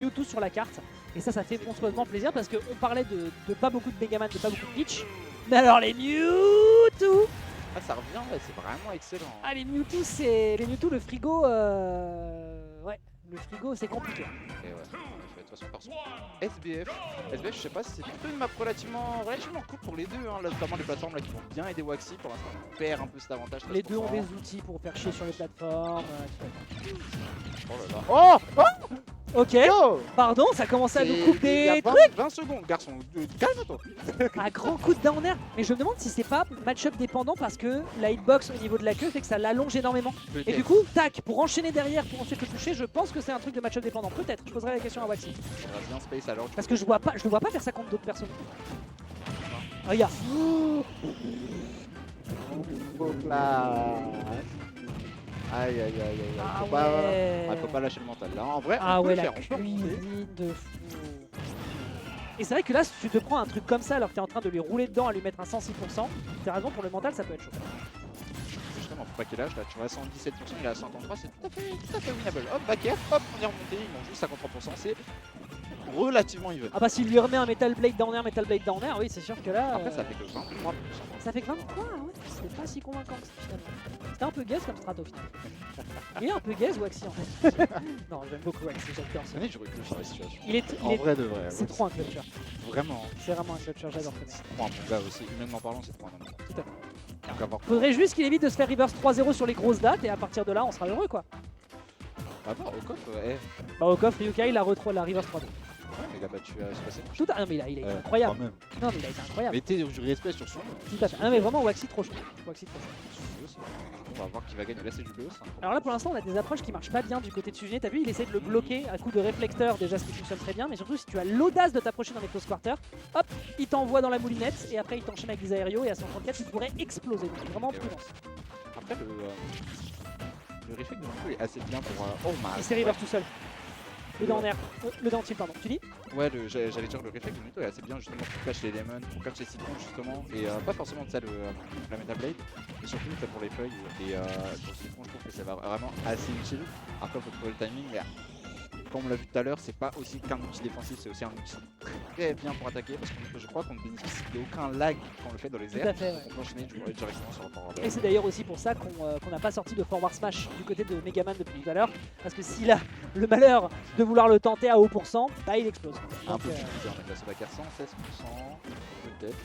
Mewtwo sur la carte. Et ça fait monstrueusement plaisir parce qu'on parlait de pas beaucoup de Megaman, de pas beaucoup de Peach. Mais alors les Mewtwo! Ah, ça revient, ouais, c'est vraiment excellent. Ah, les Mewtwo, c'est. Les Mewtwo, le frigo. Ouais, le frigo, c'est compliqué. Et ouais, de toute façon, perso. SBF, je sais pas si c'est plutôt une map relativement cool pour les deux, hein, là, notamment les plateformes là, qui vont bien aider Waxy. Pour l'instant, on perd un peu cet avantage. Les deux ont des outils pour faire chier sur les plateformes. Oh là là. Oh, Ok, oh pardon, ça commence à nous il y couper a trucs. 20 secondes, garçon. Calme-toi. Un grand coup de down air. Mais je me demande si c'est pas match-up dépendant parce que la hitbox au niveau de la queue fait que ça l'allonge énormément. Et du coup, tac, pour enchaîner derrière, pour ensuite le toucher, je pense que c'est un truc de match-up dépendant. Peut-être, je poserai la question à Waxy. Bien space alors. Parce que je le vois pas faire ça contre d'autres personnes. Regarde. Aïe aïe aïe aïe. Ah Faut pas lâcher le mental là. En vrai, ah on peut ouais, le la faire. On peut remonter. cuisine de fou. Et c'est vrai que là, si tu te prends un truc comme ça alors que t'es en train de lui rouler dedans, à lui mettre un 106%, t'as raison, pour le mental, ça peut être chaud. Justement, faut pas qu'il lâche là. Tu vois, 117%, il est à 133, c'est tout à fait winnable. Hop, back air, hop, on est remonté. Ils m'ont juste 53%. C'est relativement even. Ah bah s'il lui remet un Metal Blade down air, oui, c'est sûr que là... Après, ça fait que 23%. Ça fait que 23, ouais, c'est pas si convaincant que ça finalement. C'était un peu gaze comme strat au final. Il est un peu gaze Waxy en fait. Non, j'aime beaucoup Waxy, j'adore ça. Je recule sur la situation. En vrai de vrai. C'est trop un clutcher. Vraiment. C'est vraiment un clutcher, j'adore ce mec. C'est trop un bon gars aussi. Humainement parlant, c'est trop un homme. Tout à fait. Donc avoir... Faudrait juste qu'il évite de se faire reverse 3-0 sur les grosses dates et à partir de là, on sera heureux quoi. Ah bah, au coffre, Bah au coffre, Ryukai, il a reverse 3-2. Ouais, mais il a battu Space. Tout à... Non mais il est incroyable. Quand même. Non mais il a été incroyable. Mettez du respect sur son nom. Tout à fait. Ah mais vraiment Waxy trop chaud. Waxy trop chaud. On va voir qui va gagner. Là c'est du BO. Alors là pour l'instant on a des approches qui marchent pas bien du côté de Sujin. T'as vu, il essaie de le bloquer à coup de réflecteur, déjà ce qui fonctionne très bien, mais surtout si tu as l'audace de t'approcher dans les close quarters, hop, il t'envoie dans la moulinette et après il t'enchaîne avec des aérios et à 134 tu pourrais exploser. Donc vraiment prudence. Après le réflexe de Mewtwo est assez bien pour... Oh my. Et c'est reverse tout seul. Le down air, le down tilt pardon, tu dis? Ouais, j'allais dire le réflexe de Mewtwo est assez bien justement pour catch les lemons, pour catch les citrons justement, et pas forcément de ça la Metal Blade, et surtout pour les feuilles, et pour le citron je trouve que ça va vraiment assez utile. Après il faut trouver le timing, mais comme on l'a vu tout à l'heure, c'est pas aussi qu'un outil défensif, c'est aussi un outil très bien pour attaquer, parce que je crois qu'on ne bénéficie d'aucun lag quand on le fait dans les airs. Tout à fait, ouais. On peut enchaîner directement sur le forward. Et c'est d'ailleurs aussi pour ça qu'on n'a pas sorti de forward smash du côté de Megaman depuis tout à l'heure, parce que s'il a le malheur de vouloir le tenter à haut pourcent, bah il explose. Un Donc, peu plus, on a classé back à 116%, peut-être.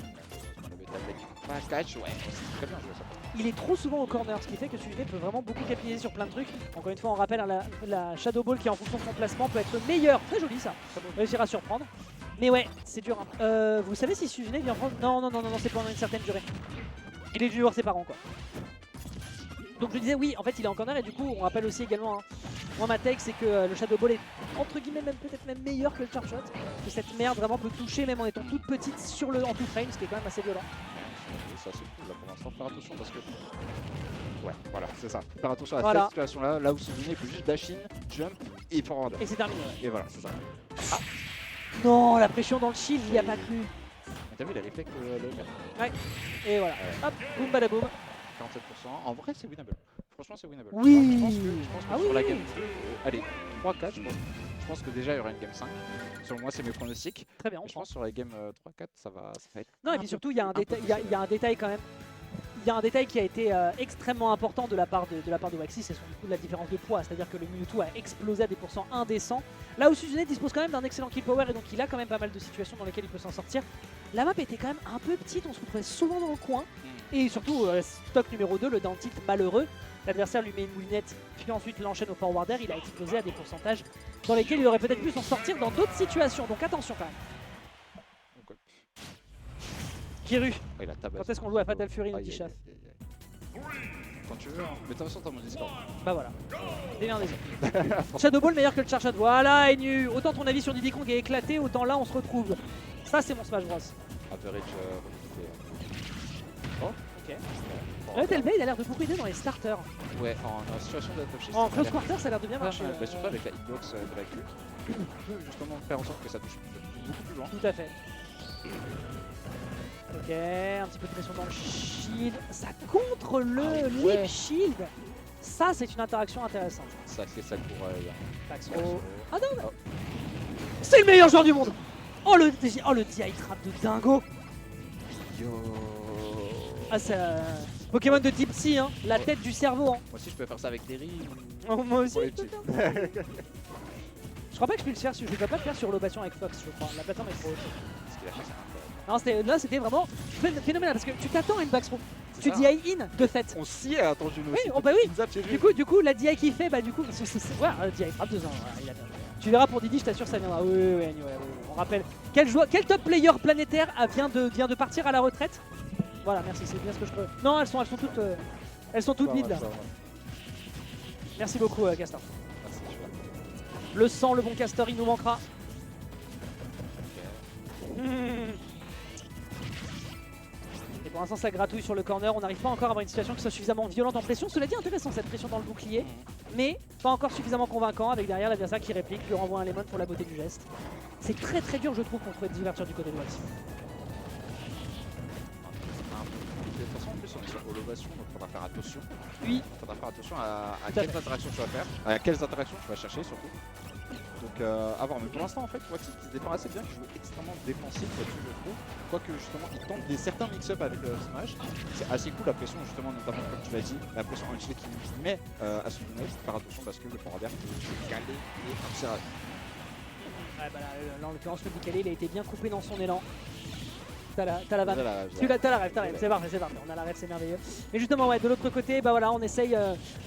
Le Metal Blade qui pas catch, ouais, c'est très bien joué ça. il est trop souvent au corner, ce qui fait que Sujin peut vraiment beaucoup capitaliser sur plein de trucs. Encore une fois, on rappelle, hein, la Shadow Ball qui en fonction de son placement peut être meilleure. Très joli ça, réussir à surprendre. Mais ouais, c'est dur. Hein. Vous savez si Sujin vient prendre... Non, c'est pendant une certaine durée. Il est junior ses parents quoi. Donc je disais oui, en fait il est en corner et du coup on rappelle aussi également, hein, moi ma take c'est que le Shadow Ball est entre guillemets peut-être même meilleur que le Charge Shot. Que cette merde vraiment peut toucher même en étant toute petite en tout frame, ce qui est quand même assez violent. Ça c'est cool là pour l'instant, faire attention parce que... Ouais, voilà, c'est ça. Faire attention à Voilà. cette situation là où Sujin il faut juste dash in, jump et forward. Et c'est terminé. Et voilà, c'est ça. Ah. Non, la pression dans le shield, il n'y a pas cru. Mais t'as vu, il a l'effet que le... Ouais, et voilà. Hop, boum badaboum. 47%. En vrai, c'est winnable. Franchement, c'est winnable. Oui. Je pense que Ah sur oui. la game 2, allez, 3-4, je pense que déjà il y aura une game 5. Selon moi, c'est mes pronostics. Très bien, on Je pense que sur la game 3-4, ça va être. Non, et puis surtout, il y a un détail quand même. Il y a un détail qui a été extrêmement important de la part de Waxy, c'est du coup la différence de poids, c'est-à-dire que le Mewtwo a explosé à des pourcents indécents. Là où Sujin dispose quand même d'un excellent kill power et donc il a quand même pas mal de situations dans lesquelles il peut s'en sortir. La map était quand même un peu petite, on se retrouvait souvent dans le coin. Et surtout, stock numéro 2, le down tilt malheureux. L'adversaire lui met une moulinette, puis ensuite l'enchaîne au forward air, il a explosé à des pourcentages dans lesquels il aurait peut-être pu s'en sortir dans d'autres situations, donc attention quand même. Kiru, quand est-ce qu'on joue à Fatal Fury, nous dit Chaf? Quand tu veux, hein. Mais de toute façon, t'as mon Discord. Bah voilà, démerdez-vous. Shadow Ball meilleur que le Charge Shot, voilà Enu. Autant ton avis sur Diddy Kong est éclaté, autant là on se retrouve. Ça c'est mon Smash Bros. Average Oh, ok. Metal Blade a l'air de beaucoup aider dans les starters. Ouais, en situation de top shift. En close quarter ça a l'air de bien marcher. Bah, surtout avec la hitbox de la queue. Tu peux justement faire en sorte que ça touche beaucoup plus loin. Tout à fait. Ok, un petit peu de pression dans le shield. Ça contre le lip shield. Ça, c'est une interaction intéressante. Ça fait ça pour... Oh. Ah non, C'est le meilleur joueur du monde. Oh le DI trap de dingo. Yo. Ah c'est Pokémon de type Psy, hein. La tête du cerveau. Hein. Moi aussi je peux faire ça avec Terry. Oh, moi aussi. Pour les je peux petits. faire ça. Je crois pas que je peux le faire, je peux pas le faire sur l'ovation avec Fox, je crois. La plateforme est trop haute. Ce qu'il a fait, c'est incroyable. Non, là c'était vraiment phénoménal parce que tu t'attends à une backthrow. Tu ça. DI in de fait. On s'y est attendu nous Oui, aussi. oh bah oui. Zap chez lui. Du coup, la DI qu'il fait, bah du coup, voilà, DI trap 2 ans, voilà, il a bien. Tu verras pour Didi, je t'assure ça viendra. Oui, anyway, on rappelle. Quel top player planétaire vient de partir à la retraite? Voilà, merci, c'est bien ce que je peux. Non, elles sont toutes vides là. Merci beaucoup, Castor. Merci, je suis là. Le sang, le bon Castor, il nous manquera. Et pour l'instant, ça gratouille sur le corner. On n'arrive pas encore à avoir une situation qui soit suffisamment violente en pression. Cela dit, intéressant cette pression dans le bouclier, mais pas encore suffisamment convaincant avec derrière l'adversaire qui réplique, lui renvoie un lemon pour la beauté du geste. C'est très dur, je trouve, contre une ouverture du côté de Wax. De toute façon, en plus, on est sur Holovation, donc il faudra faire attention. Oui. Il faudra faire attention à Tout à quelles fait. interactions tu vas faire, à quelles interactions tu vas chercher surtout. Donc à voir, mais pour l'instant en fait, Waxy qui se défend assez bien, qui joue extrêmement défensif là-dessus je trouve. Quoique justement il tente certains mix-up avec le Smash. C'est assez cool la pression justement, notamment comme tu l'as dit, la pression en qu'il met à son net. Faire attention parce que le forward est calé et assez rapide. Ouais, bah là, en l'occurrence, le décalé, il a été bien coupé dans son élan. T'as la vanne. Voilà, T'as la rêve, c'est parfait, on a la rêve, c'est merveilleux. Mais justement, ouais, de l'autre côté, bah voilà, on essaye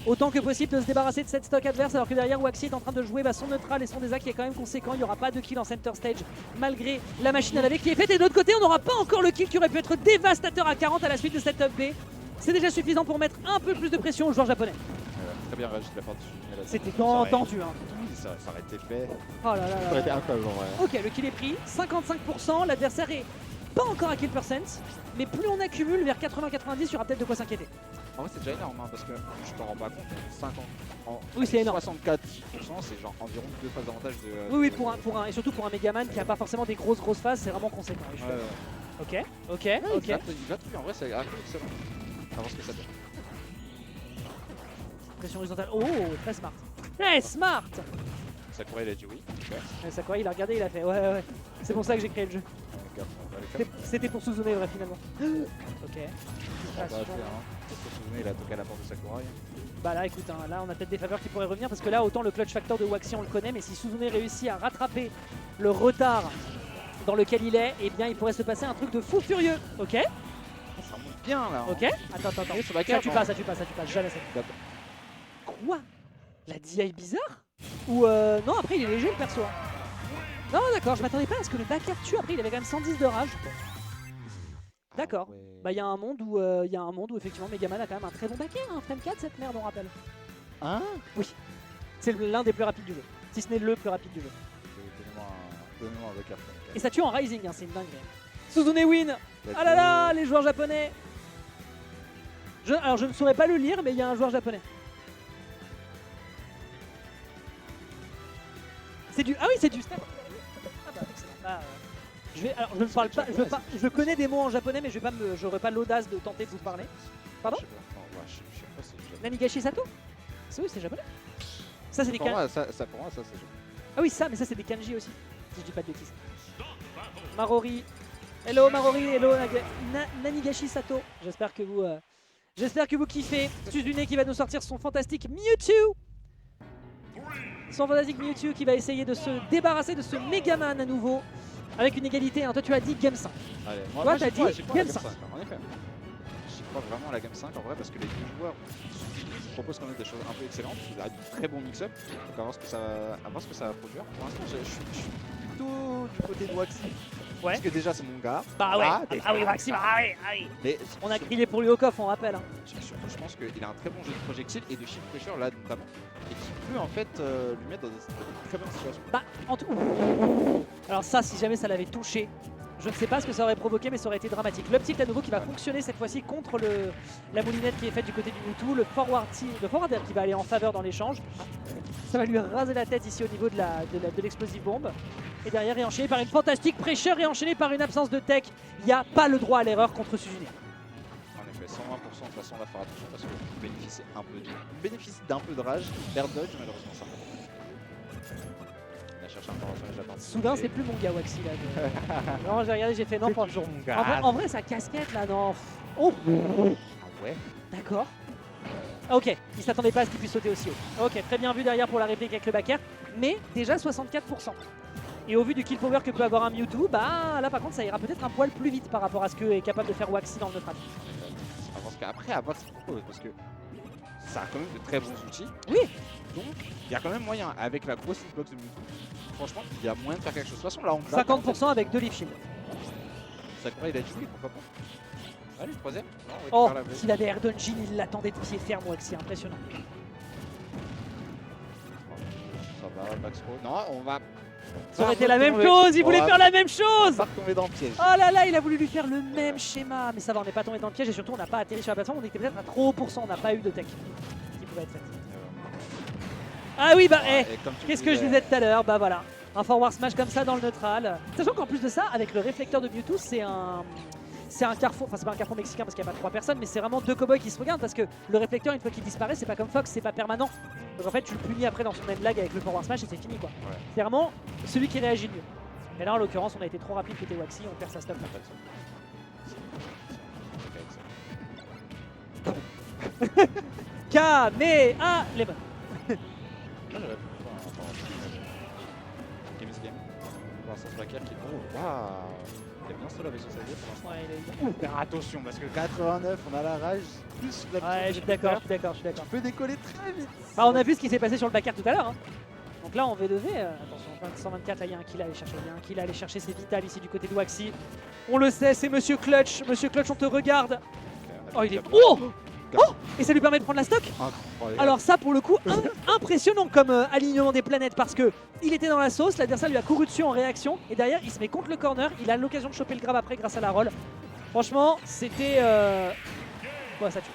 autant que possible de se débarrasser de cette stock adverse, alors que derrière, Waxy est en train de jouer son neutral et son désacre qui est quand même conséquent. Il n'y aura pas de kill en center stage, malgré la machine à laver qui est faite. Et de l'autre côté, on n'aura pas encore le kill qui aurait pu être dévastateur à 40 à la suite de cette up B. C'est déjà suffisant pour mettre un peu plus de pression aux joueurs japonais. Très bien réagi de la part de Suzume. C'était tendu, hein. Ça aurait été fait. Oh là là Ça aurait là. été incroyable en vrai. Ok, le kill est pris, 55%, l'adversaire est pas encore à kill percent, mais plus on accumule vers 80-90, il y aura peut-être de quoi s'inquiéter. En vrai c'est déjà énorme hein, parce que je t'en rends pas compte, mais 50 Oui, c'est énorme. 64%, c'est genre environ 2 phases d'avantage de. Oui, et surtout pour un Megaman qui a pas forcément des grosses phases, c'est vraiment conséquent. Oui, je suis Ouais. d'accord. Ok. Il va tout en vrai, c'est excellent. On va voir ce que ça donne. Pression horizontale. Oh, très smart. Très smart. Sakura il a dit oui. Okay. Sakura, il a regardé, il a fait ouais. C'est pour ça que j'ai créé le jeu. C'était pour Suzume, vrai, finalement. Ok. Il a toqué à la porte de Sakurai. Bah là, écoute, hein, là on a peut-être des faveurs qui pourraient revenir parce que là, autant le clutch factor de Waxy on le connaît, mais si Suzume réussit à rattraper le retard dans lequel il est, eh bien il pourrait se passer un truc de fou furieux. Ok. Ça remonte bien là. Ok. Attends. Et sur la Ça carte, tue pas, jamais ça. D'accord. Quoi? La DI bizarre? Ou non, après il est léger le perso. Hein. Non, d'accord, je m'attendais pas à ce que le backer tue. Après, il avait quand même 110 de rage. D'accord. Ah ouais. Bah, il y a un monde où effectivement Megaman a quand même un très bon backer. Hein. Frame 4, cette merde, on rappelle. Hein? Oui. C'est l'un des plus rapides du jeu. Si ce n'est le plus rapide du jeu. Donnez-moi un backer. Et ça tue en Rising, hein, c'est une dinguerie. Suzune win. Ah là là, les joueurs japonais. Alors, je ne saurais pas le lire, mais il y a un joueur japonais. C'est du... Ah oui, c'est du... Ah bah, excellent. Bah, alors, je ne parle pas... Je connais des mots en japonais, mais j'aurais pas l'audace de tenter de vous parler. Pardon? Je sais pas, c'est japonais. Namigashi Sato? Oui, c'est japonais. Ça, c'est des kanji. Pour moi, ça c'est japonais. Ah oui, ça, mais ça, c'est des kanji aussi. Si je dis pas de bêtises. Marori. Hello Marori, hello Nanigashi Sato. J'espère que vous kiffez. Suzune qui va nous sortir son fantastique Mewtwo. Son fantastique Mewtwo qui va essayer de se débarrasser de ce Megaman à nouveau. Avec une égalité, hein. Toi tu as dit Game 5. Allez, Toi t'as dit Game 5. En effet. J'y crois vraiment à la Game 5 en vrai parce que les deux joueurs proposent quand même des choses un peu excellentes. Il a un très bon mix-up. Donc on va voir ce que ça va produire. Pour l'instant, je suis plutôt du côté de Waxy. Ouais. Parce que déjà c'est mon gars. Bah ouais. Ah oui, Maxime, ah oui. Mais On a crié pour lui au coffre, on rappelle. Hein. surtout, je pense qu'il a un très bon jeu de projectile et de shift pressure là notamment. Et qui peut en fait lui mettre dans des très bonnes situations. Bah, alors ça, si jamais ça l'avait touché, je ne sais pas ce que ça aurait provoqué, mais ça aurait été dramatique. Le petit à nouveau qui va fonctionner cette fois-ci contre la moulinette qui est faite du côté du Mewtwo, le forward air qui va aller en faveur dans l'échange. Ça va lui raser la tête ici au niveau de l'explosive bombe. Et derrière est enchaîné par une fantastique pressure et enchaîné par une absence de tech. Il n'y a pas le droit à l'erreur contre Suzune. En effet, 120% de toute façon, on va faire attention parce qu'on bénéficie d'un peu de rage. Air dodge, malheureusement, ça. chercher information et j'attends. Soudain, c'est plus mon gars Waxy là. Non, j'ai regardé, j'ai fait non. C'est toujours mon gars. En vrai, sa casquette là, non. Oh, Ah ouais. d'accord. Ok, il s'attendait pas à ce qu'il puisse sauter aussi haut. Ok, très bien vu derrière pour la réplique avec le back air, mais déjà 64%. Et au vu du kill power que peut avoir un Mewtwo, bah là par contre ça ira peut-être un poil plus vite par rapport à ce que est capable de faire Waxy dans le neutral. Je pense qu'après, à voir ce qu'il propose, parce que ça a quand même de très bons outils. Oui. Donc, il y a quand même moyen, avec la grosse hitbox de Mewtwo, franchement, il y a moyen de faire quelque chose. De toute façon, là, on 50% avec 2 Leaf Shield. Sakurai, il a dit oui, pourquoi pas. Allez, le troisième. Non, on va Oh, faire la s'il avait Air Dungeon, il l'attendait de pied ferme Waxy, impressionnant. Ça va, Max Pro. Non, on va. Ça aurait été la même chose, il voulait faire la même chose. Pas tomber dans le piège. Oh là là, il a voulu lui faire le même schéma. Mais ça va, on n'est pas tombé dans le piège et surtout on n'a pas atterri sur la plateforme, on était peut-être à trop %, on n'a pas eu de tech qui pouvait être faite. Ah oui, bah, qu'est-ce que je disais tout à l'heure? Bah voilà, un forward smash comme ça dans le neutral. Sachant qu'en plus de ça, avec le réflecteur de Mewtwo, c'est un carrefour, enfin c'est pas un carrefour mexicain parce qu'il n'y a pas 3 personnes, mais c'est vraiment 2 cowboys qui se regardent parce que le réflecteur, une fois qu'il disparaît, c'est pas comme Fox, c'est pas permanent. Donc en fait, tu le punis après dans son même lag avec le forward smash et c'est fini quoi. Ouais. C'est vraiment celui qui réagit le mieux. Mais là en l'occurrence, on a été trop rapide côté Waxy, on perd sa stop. Kamea Lemon. Game is game. Pour l'instant, sur la carte qui est. Oh, waouh! Il a bien solo avec son savier pour l'instant. Ouais, il est... Faire attention parce que 89, on a la rage. Plus la Ouais, je suis d'accord, Tu peux décoller très vite. Bah, on a vu ce qui s'est passé sur le back-air tout à l'heure. Hein. Donc là, en V2V, attention, 124, là, il y a un kill à aller chercher. Il y a un kill à aller chercher, c'est vital ici du côté de Waxy. On le sait, c'est Monsieur Clutch. Monsieur Clutch, on te regarde. Oh, il est... Oh! Oh! Et ça lui permet de prendre la stock. Incroyable. Alors ça, pour le coup, impressionnant comme alignement des planètes parce que il était dans la sauce, l'adversaire lui a couru dessus en réaction et derrière, il se met contre le corner. Il a l'occasion de choper le grab après grâce à la roll. Franchement, c'était... Ouais, ça tue.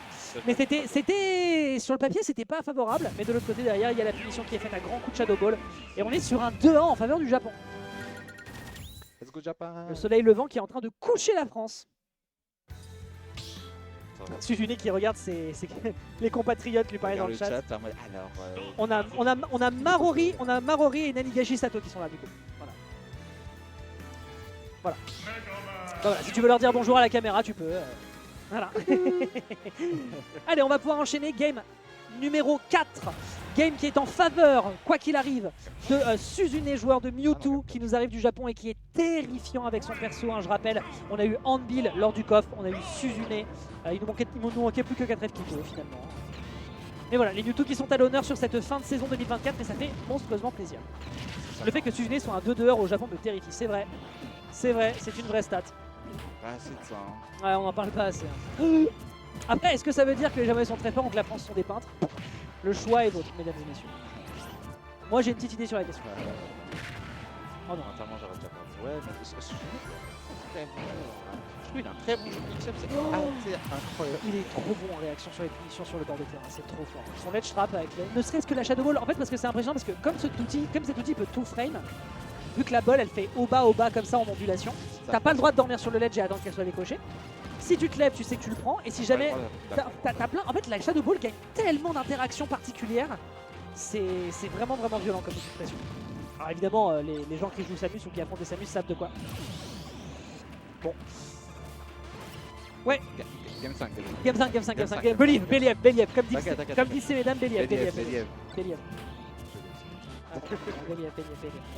Mais c'était sur le papier, c'était pas favorable. Mais de l'autre côté, derrière, il y a la punition qui est faite à grand coup de Shadow Ball. Et on est sur un 2-1 en faveur du Japon. Let's go Japan. Le soleil levant qui est en train de coucher la France. Suzune qui regarde les compatriotes lui parler dans le chat. Alors, On a Marori et Nanigashi Sato qui sont là du coup. Voilà. Voilà. Si tu veux leur dire bonjour à la caméra, tu peux. Voilà. Allez, on va pouvoir enchaîner game numéro 4. Game qui est en faveur, quoi qu'il arrive, de Suzune, joueur de Mewtwo, qui nous arrive du Japon et qui est terrifiant avec son perso. Hein, je rappelle, on a eu Handbill lors du coffre, on a eu Suzune. Il nous manquait plus que 4 FKT finalement. Mais voilà, les Mewtwo qui sont à l'honneur sur cette fin de saison 2024 et ça fait monstrueusement plaisir. Le fait que Suzune soit un 2-2 au Japon me terrifie, c'est vrai. C'est vrai, c'est une vraie stat. Pas assez de ça. Hein. Ouais, on en parle pas assez. Hein. Après, est-ce que ça veut dire que les Japonais sont très forts ou que la France sont des peintres? Le choix est vôtre, mesdames et messieurs. Moi, j'ai une petite idée sur la question. Oh non, notamment, j'aurais déjà pensé. Ouais, mais je trouve qu'il a un très bon jeu de mix-up, c'est incroyable. Il est trop bon en réaction sur les punitions sur le bord de terrain, c'est trop fort. Son edge trap avec ne serait-ce que la Shadow Ball, en fait parce que c'est impressionnant parce que comme cet outil peut tout frame, vu que la balle elle fait au bas comme ça en ondulation, t'as pas le droit de dormir sur le ledge et attendre qu'elle soit décochée. Si tu te lèves, tu sais que tu le prends et si jamais t'as plein, en fait la Shadow Ball gagne tellement d'interactions particulières, c'est vraiment violent comme expression. Alors évidemment les gens qui jouent Samus ou qui affrontent des Samus savent de quoi. Bon. Ouais. Game 5. Game 5. Believe. Comme disent ces mesdames, Believe.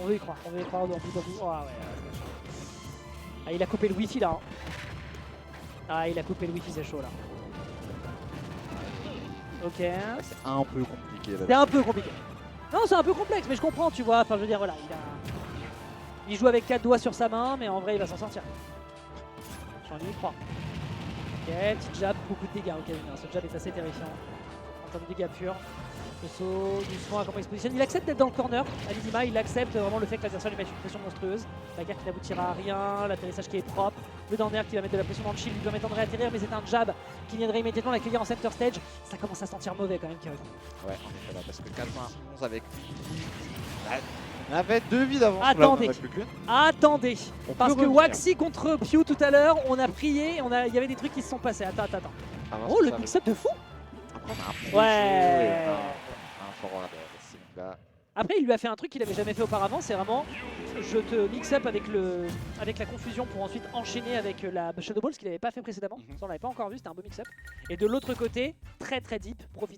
On veut y croire, dans bout. Oh, ouais. Ah, il a coupé le wifi là. Hein. Ah, il a coupé le wifi, c'est chaud là. Ok. C'est un peu compliqué là. C'est un peu compliqué. Non, c'est un peu complexe, mais je comprends, tu vois. Enfin, je veux dire, voilà, il joue avec 4 doigts sur sa main, mais en vrai, il va s'en sortir. J'en ai eu 3. Ok, petit jab, beaucoup de dégâts. Ok, ce jab est assez terrifiant en termes de dégâts purs. Le saut, doucement à comment il se positionne. Il accepte d'être dans le corner. Alizima, il accepte vraiment le fait que l'adversaire lui mette une pression monstrueuse. La guerre qui n'aboutira à rien, l'atterrissage qui est propre. Le down air qui va mettre de la pression dans le shield lui permettant de réatterrir, mais c'est un jab qui viendrait immédiatement l'accueillir en center stage. Ça commence à sentir mauvais quand même, Kirikou. Ouais, en effet, là, parce que 91 avec. On avait 2 vies d'avance. Attendez, là, attendez. Parce que Waxy contre Pew tout à l'heure, on a prié, il y avait des trucs qui se sont passés. Attends. Oh, le mix-up de fou. Après, on a un ouais. un forward, c'est là. Après, il lui a fait un truc qu'il avait jamais fait auparavant, c'est vraiment je te mix up avec la confusion pour ensuite enchaîner avec la Shadow Ball, ce qu'il n'avait pas fait précédemment. Ça, on l'avait pas encore vu, c'était un beau mix up. Et de l'autre côté, très deep, profiter